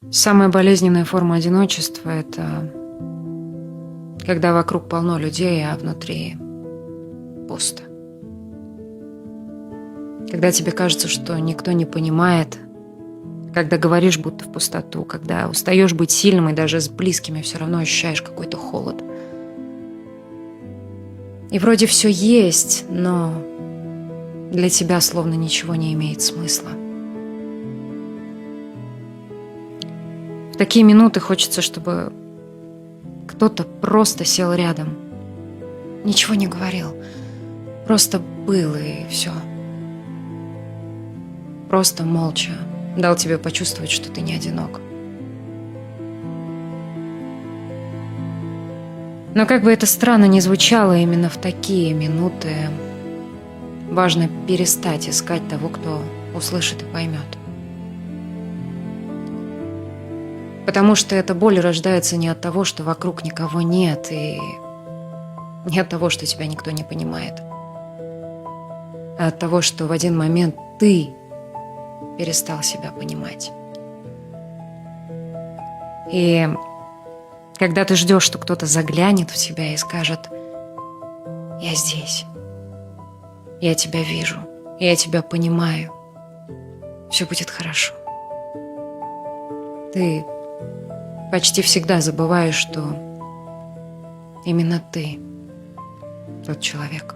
Самая болезненная форма одиночества – это когда вокруг полно людей, а внутри пусто. Когда тебе кажется, что никто не понимает, когда говоришь будто в пустоту, когда устаешь быть сильным и даже с близкими все равно ощущаешь какой-то холод. И вроде все есть, но для тебя словно ничего не имеет смысла. В такие минуты хочется, чтобы кто-то просто сел рядом, ничего не говорил, просто был и все. Просто молча дал тебе почувствовать, что ты не одинок. Но как бы это странно ни звучало, именно в такие минуты важно перестать искать того, кто услышит и поймет. Потому что эта боль рождается не от того, что вокруг никого нет, и не от того, что тебя никто не понимает, а от того, что в один момент ты перестал себя понимать. И когда ты ждешь, что кто-то заглянет в тебя и скажет: «Я здесь, я тебя вижу, я тебя понимаю, все будет хорошо», ты почти всегда забываешь, что именно ты тот человек.